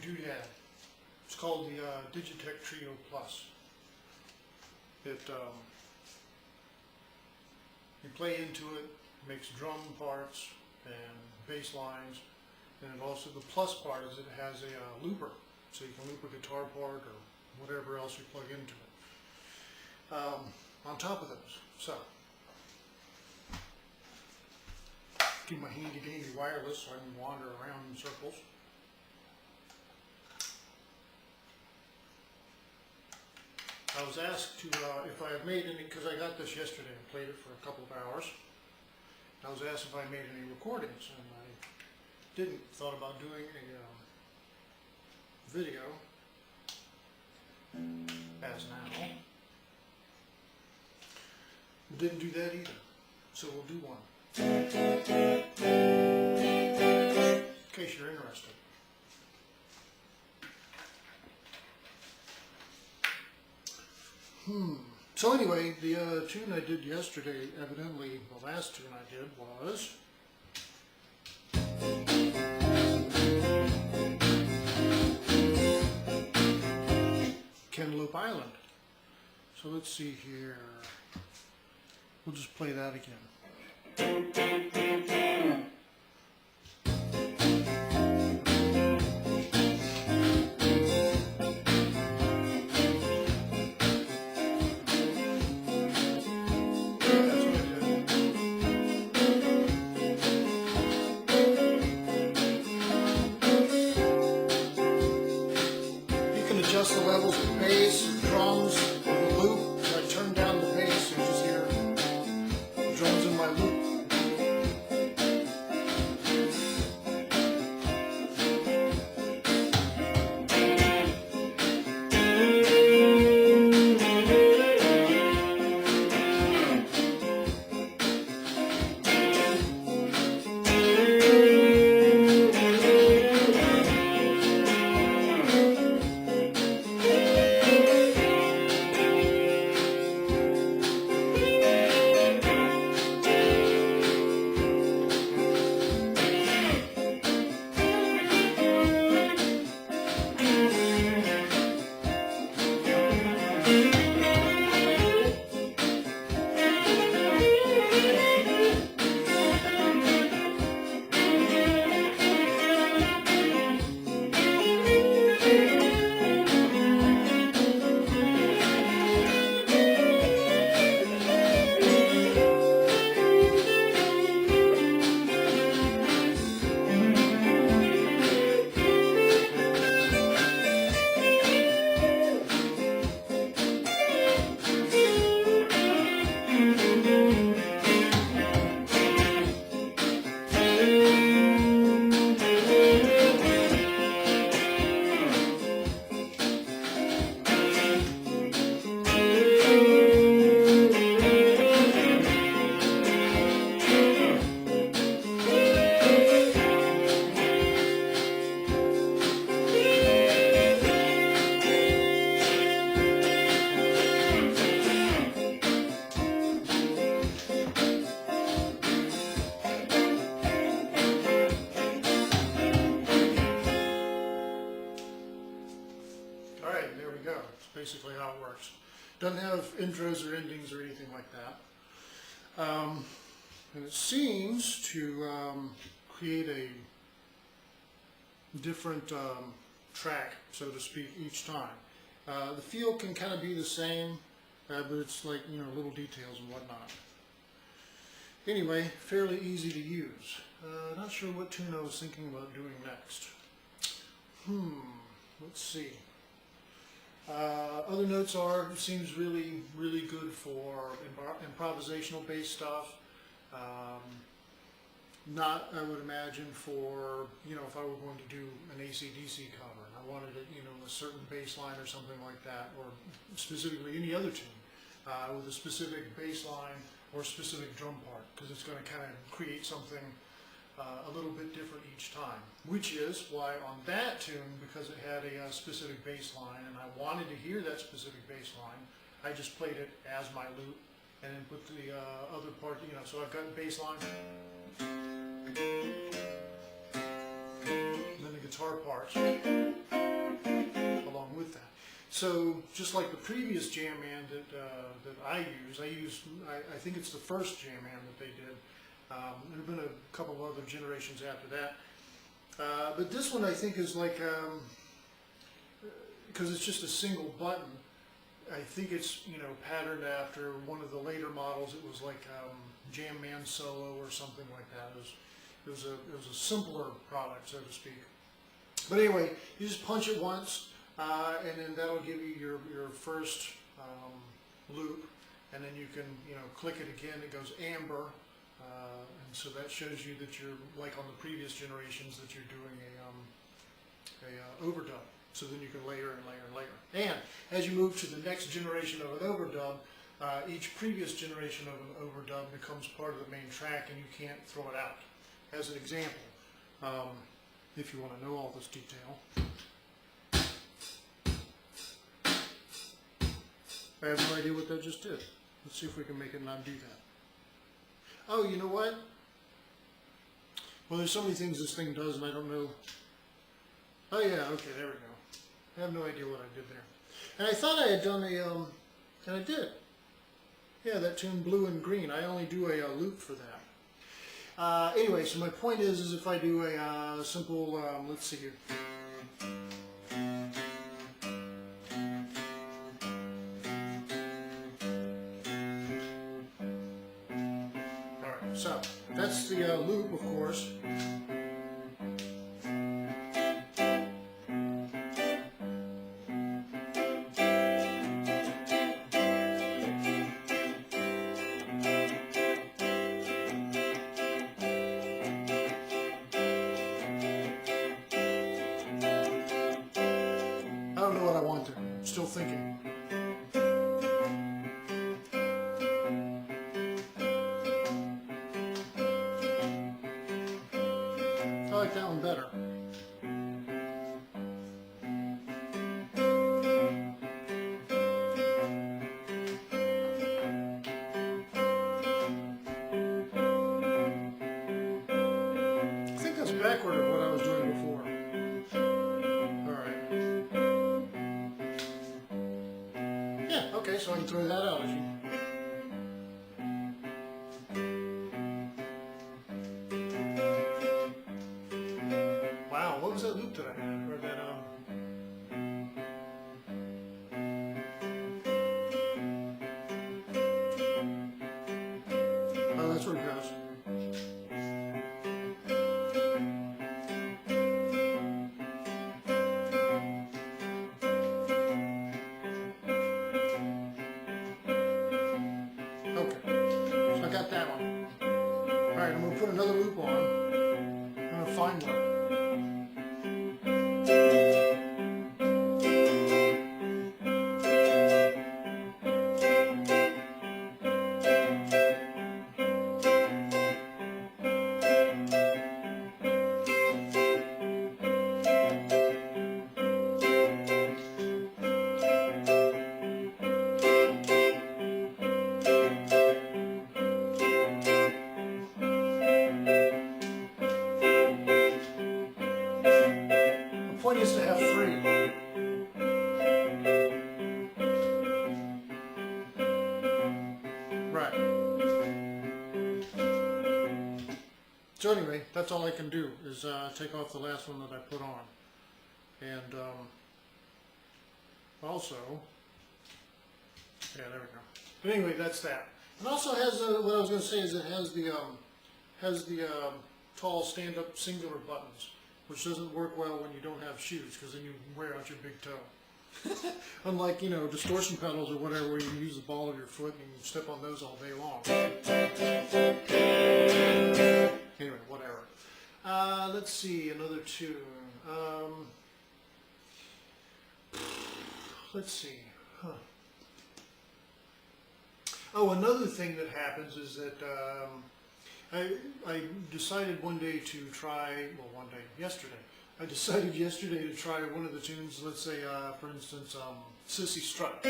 doodad. It's called the Digitech Trio Plus. You play into it, makes drum parts and bass lines, and it also, the plus part is it has a looper, so you can loop a guitar part or whatever else you plug into it. On top of those, so keep my handy dandy wireless so I can wander around in circles. I was asked to, if I had made any, because I got this yesterday and played it for a couple of hours. I was asked if I made any recordings, and I didn't. Thought about doing a video, as now. Didn't do that either, so we'll do one. In case you're interested. So anyway, the tune I did yesterday, evidently the last tune I did was Cantaloupe Island. So let's see here. We'll just play that again. Adjust the levels of bass, drums, or the loop. If I turn down the bass, you just hear the drums in my loop. Basically how it works. Doesn't have intros or endings or anything like that. And it seems to create a different track, so to speak, each time. The feel can kind of be the same, but it's like, you know, little details and whatnot. Anyway, fairly easy to use. Not sure what tune I was thinking about doing next. Let's see. Other notes are, it seems really good for improvisational based stuff. Not, I would imagine, for, you know, if I were going to do an AC/DC cover and I wanted it, you know, a certain bass line or something like that, or specifically any other tune with a specific bass line or specific drum part, because it's going to kind of create something a little bit different each time, which is why on that tune, because it had a specific bass line and I wanted to hear that specific bass line, I just played it as my loop and then put the other part, you know, so I've got bass line, then I guitar parts along with that. So just like the previous jam band that I think it's the first jam band that they did. There have been a couple of other generations after that. But this one I think is like, because it's just a single button, I think it's, you know, patterned after one of the later models. It was like Jam Man Solo or something like that. It was a simpler product, so to speak. But anyway, you just punch it once, and then that'll give you your first loop, and then you can, you know, click it again. It goes amber, and so that shows you that you're, like on the previous generations, that you're doing a overdub. So then you can layer and layer and layer. And as you move to the next generation of an overdub, each previous generation of an overdub becomes part of the main track, and you can't throw it out. As an example, if you want to know all this detail, I have no idea what that just did. Let's see if we can make it not do that. Oh, you know what? Well, there's so many things this thing does, and I don't know. Oh yeah, okay, there we go. I have no idea what I did there. And I thought I had done and I did. Yeah, that tune Blue and Green. I only do a loop for that. Anyway, so my point is if I do a simple, let's see here. Alright, so that's the loop, of course. Still thinking. I like that one better. I think that's backward of what I was doing before. Okay, so I can throw that out at you. Wow, what was that loop that I had? Or that, oh, that's where it goes. I got that one. Alright, I'm going to put another loop on. I'm going to find one. The point is to have three. Right. So anyway, that's all I can do is take off the last one that I put on. And also, yeah, there we go. But anyway, that's that. It also has, what I was going to say is it has the tall stand-up singular buttons, which doesn't work well when you don't have shoes, because then you wear out your big toe. Unlike, you know, distortion pedals or whatever, where you can use the ball of your foot and you can step on those all day long. Anyway, whatever. Let's see, another tune. Let's see. Huh. Oh, another thing that happens is that I decided one day to try, well, one day, yesterday. I decided yesterday to try one of the tunes, let's say, for instance, Sissy Strut.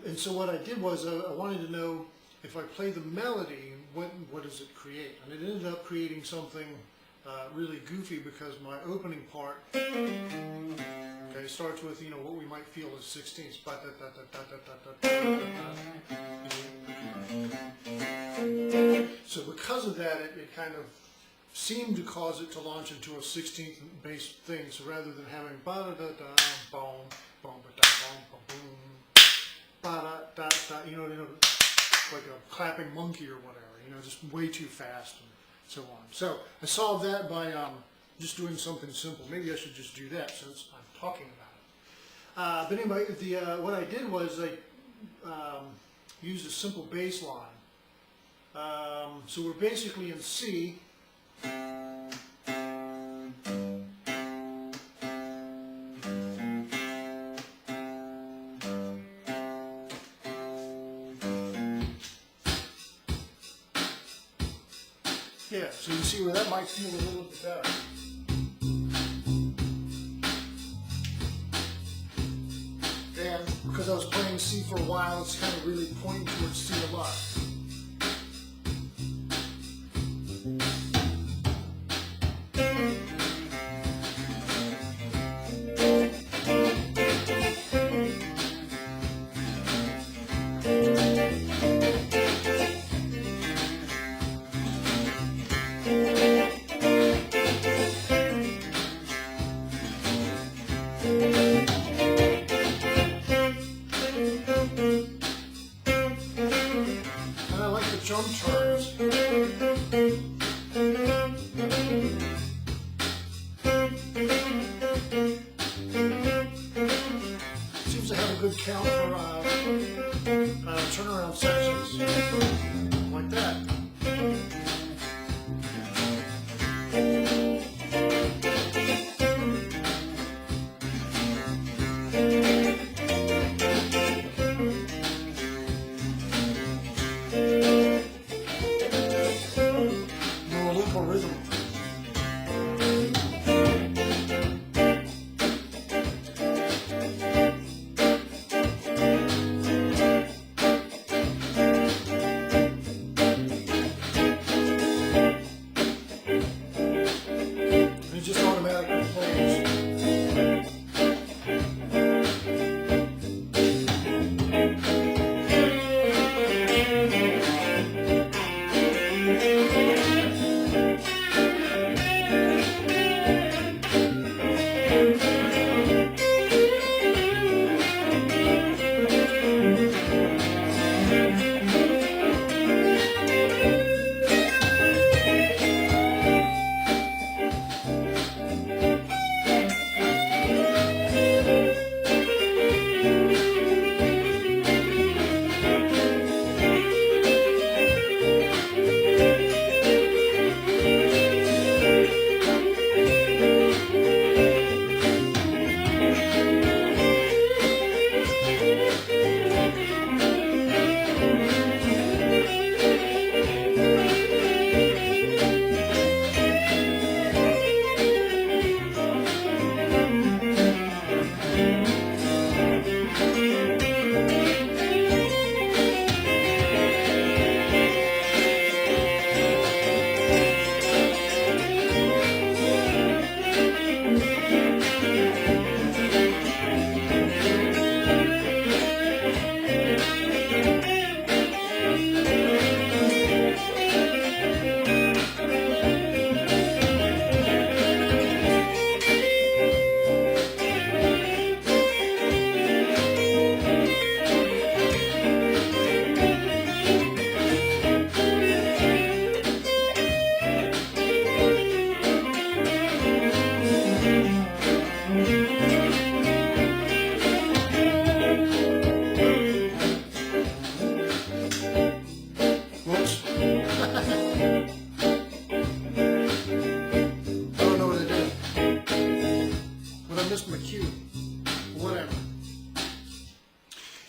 And so what I did was I wanted to know if I play the melody, what does it create? And it ended up creating something really goofy because my opening part, okay, starts with, you know, what we might feel as 16ths. So because of that, it kind of seemed to cause it to launch into a 16th bass thing. So rather than having ba-da-da-da, boom, boom, ba-da, boom, boom, ba-da-da-da, you know, like a clapping monkey or whatever, you know, just way too fast and so on. So I solved that by just doing something simple. Maybe I should just do that since I'm talking about it. But anyway, what I did was I used a simple bass line. So we're basically in C. Yeah, so you see where that might feel a little bit better. And because I was playing C for a while, it's kind of really pointing towards C a lot. Jump turns. Seems to have a good count for turnaround sections, like that. Rhythm. It just automatically plays.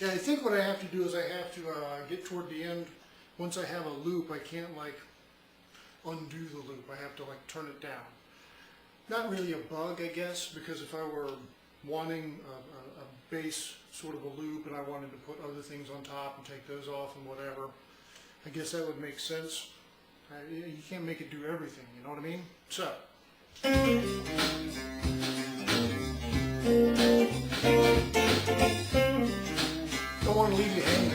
Yeah, I think what I have to do is I have to get toward the end. Once I have a loop, I can't like undo the loop. I have to like turn it down. Not really a bug, I guess, because if I were wanting a bass sort of a loop and I wanted to put other things on top and take those off and whatever, I guess that would make sense. You can't make it do everything, you know what I mean? So. Don't want to leave you hanging.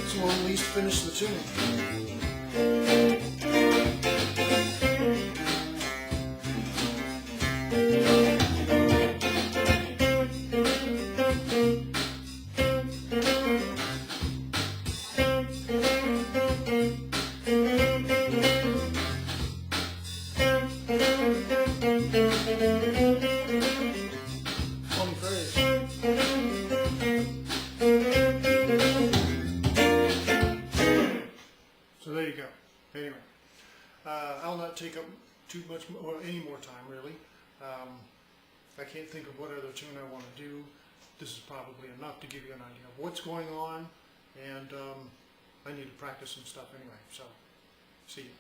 So we'll at least finish the tune. Funny phrase. So there you go. Anyway, I'll not take up too much or any more time really. I can't think of what other tune I want to do. This is probably enough to give you an idea of what's going on, and I need to practice some stuff anyway. So, see you.